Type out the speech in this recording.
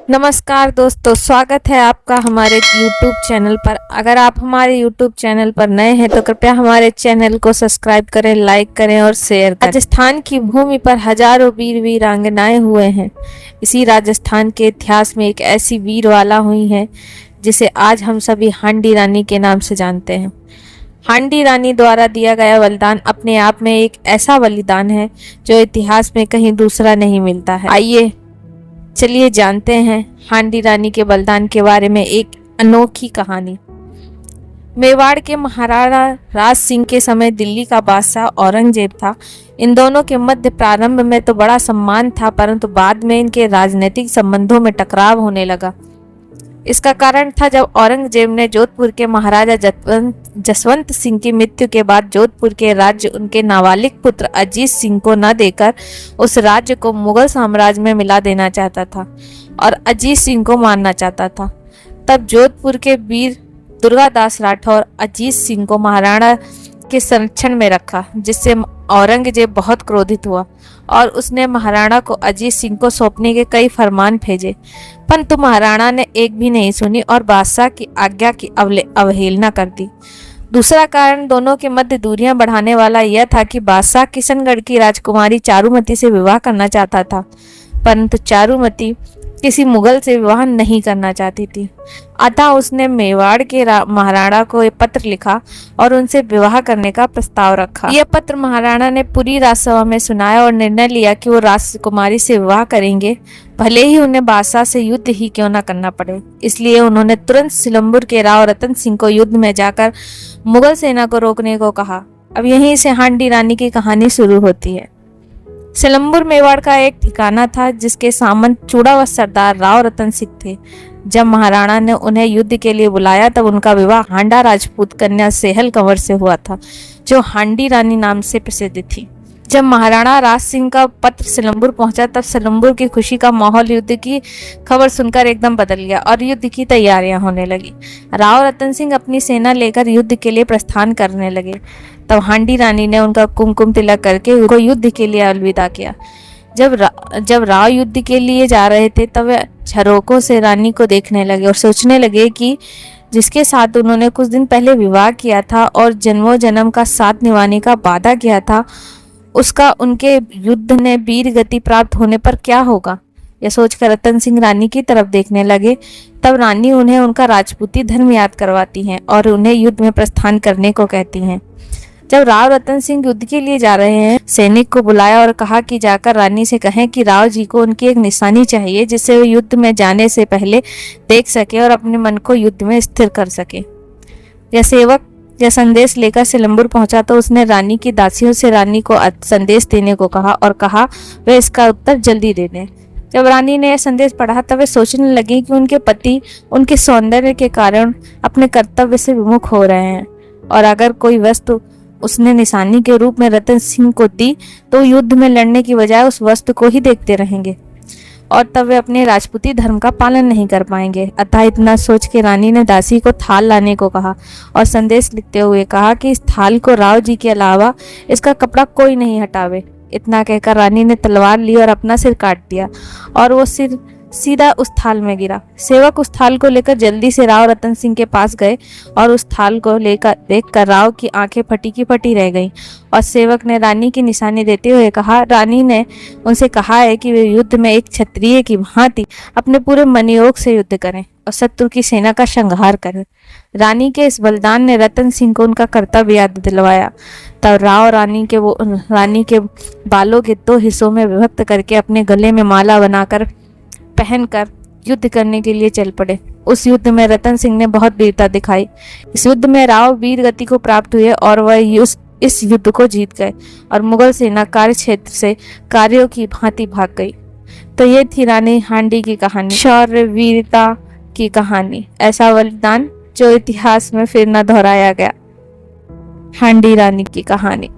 नमस्कार दोस्तों, स्वागत है आपका हमारे YouTube चैनल पर। अगर आप हमारे YouTube चैनल पर नए हैं तो कृपया हमारे चैनल को सब्सक्राइब करें, लाइक करें और शेयर करें। राजस्थान की भूमि पर हजारों वीर वीरांगनाएं हुए हैं। इसी राजस्थान के इतिहास में एक ऐसी वीरवाला हुई है जिसे आज हम सभी हांडी रानी के नाम से जानते हैं। हांडी रानी द्वारा दिया गया बलिदान अपने आप में एक ऐसा बलिदान है जो इतिहास में कहीं दूसरा नहीं मिलता है। आइए चलिए जानते हैं हांडी रानी के बलिदान के बारे में एक अनोखी कहानी। मेवाड़ के महाराणा राज सिंह के समय दिल्ली का बादशाह औरंगजेब था। इन दोनों के मध्य प्रारंभ में तो बड़ा सम्मान था, परंतु बाद में इनके राजनीतिक संबंधों में टकराव होने लगा। इसका कारण था जब औरंगजेब ने जोधपुर के महाराजा जसवंत सिंह की मृत्यु के बाद जोधपुर के राज्य उनके नाबालिग पुत्र अजीत सिंह को न देकर उस राज्य को मुगल साम्राज्य में मिला देना चाहता था और अजीत सिंह को मारना चाहता था। तब जोधपुर के वीर दुर्गादास राठौर अजीत सिंह को महाराणा के संरक्षण में रखा, जिससे औरंगजेब बहुत क्रोधित हुआ और उसने महाराणा को अजीत सिंह को सौंपने के कई फरमान भेजे, परंतु महाराणा ने एक भी नहीं सुनी और बादशाह की आज्ञा की अवहेलना कर दी। दूसरा कारण दोनों के मध्य दूरियां बढ़ाने वाला यह था कि बादशाह किशनगढ़ की राजकुमारी चारुमती से विवाह करना चाहता था, परंतु चारुमती किसी मुगल से विवाह नहीं करना चाहती थी। अतः उसने मेवाड़ के महाराणा को एक पत्र लिखा और उनसे विवाह करने का प्रस्ताव रखा। यह पत्र महाराणा ने पूरी राजसभा में सुनाया और निर्णय लिया कि वो राजकुमारी से विवाह करेंगे, भले ही उन्हें बादशाह से युद्ध ही क्यों न करना पड़े। इसलिए उन्होंने तुरंत सिलंबुर के राव रतन सिंह को युद्ध में जाकर मुगल सेना को रोकने को कहा। अब यहीं से हांडी रानी की कहानी शुरू होती है। सिलंबुर मेवाड़ का एक ठिकाना था जिसके सामंत चूड़ावत सरदार राव रतन सिंह थे। जब महाराणा ने उन्हें युद्ध के लिए बुलाया तब उनका विवाह हांडा राजपूत कन्या सेहल कंवर से हुआ था, जो हांडी रानी नाम से प्रसिद्ध थी। जब महाराणा राज सिंह का पत्र सिलंबुर पहुंचा तब सिलंबुर की खुशी का माहौल युद्ध की खबर सुनकर एकदम बदल गया और युद्ध की तैयारियां होने लगी। राव रतन सिंह अपनी सेना लेकर युद्ध के लिए प्रस्थान करने लगे। तब हांडी रानी ने उनका कुमकुम तिलक करके उनको युद्ध के लिए अलविदा किया। जब राव युद्ध के लिए जा रहे थे तब वे झरोकों से रानी को देखने लगे और सोचने लगे कि जिसके साथ उन्होंने कुछ दिन पहले विवाह किया था और जन्मों जन्म का साथ निभाने का वादा किया था, उसका उनके युद्ध ने वीर गति प्राप्त होने पर क्या होगा। यह सोचकर रतन सिंह रानी की तरफ देखने लगे। तब रानी उन्हें उनका राजपूती धर्म याद करवाती हैं और उन्हें युद्ध में प्रस्थान करने को कहती हैं। जब राव रतन सिंह युद्ध के लिए जा रहे हैं, सैनिक को बुलाया और कहा कि जाकर रानी से कहें कि राव जी को उनकी एक निशानी चाहिए जिससे वे युद्ध में जाने से पहले देख सके और अपने मन को युद्ध में स्थिर कर सके। यह सेवक यह संदेश लेकर सिलंबुर पहुंचा तो उसने रानी की दासियों से रानी को संदेश देने को कहा और कहा वे इसका उत्तर जल्दी दे दें। जब रानी ने यह संदेश पढ़ा तब वे सोचने लगी कि उनके पति उनके सौंदर्य के कारण अपने कर्तव्य से विमुख हो रहे हैं और अगर कोई वस्तु उसने निशानी के रूप में रतन सिंह को दी तो युद्ध में लड़ने की बजाय उस वस्तु को ही देखते रहेंगे और तब वे अपने राजपूती धर्म का पालन नहीं कर पाएंगे। अतः इतना सोच के रानी ने दासी को थाल लाने को कहा और संदेश लिखते हुए कहा कि इस थाल को राव जी के अलावा इसका कपड़ा कोई नहीं हटावे। इतना कहकर रानी ने तलवार ली और अपना सिर काट दिया और वो सिर सीधा उस थाल में गिरा। सेवक उस थाल को लेकर जल्दी से राव रतन सिंह के पास गए और उस थाल को लेकर देखकर राव की आंखें फटी की फटी रह गईं और सेवक ने रानी की निशानी देते हुए कहा, रानी ने उनसे कहा है कि वे युद्ध में एक क्षत्रिय की भांति अपने पूरे मनयोग से युद्ध करें और शत्रु की सेना का संहार करें। रानी के इस बलिदान ने रतन सिंह को उनका कर्तव्य याद दिलवाया। तब राव रानी के बालों के 2 हिस्सों में विभक्त करके अपने गले में माला बनाकर पहनकर युद्ध करने के लिए चल पड़े। उस युद्ध में रतन सिंह ने बहुत वीरता दिखाई। इस युद्ध में राव वीर गति को प्राप्त हुए और वह इस युद्ध को जीत गए और मुगल सेना कार्य क्षेत्र से कार्यों की भांति भाग गई। तो ये थी रानी हांडी की कहानी, शौर्य वीरता की कहानी, ऐसा बलिदान जो इतिहास में फिर न दोहराया गया। हांडी रानी की कहानी।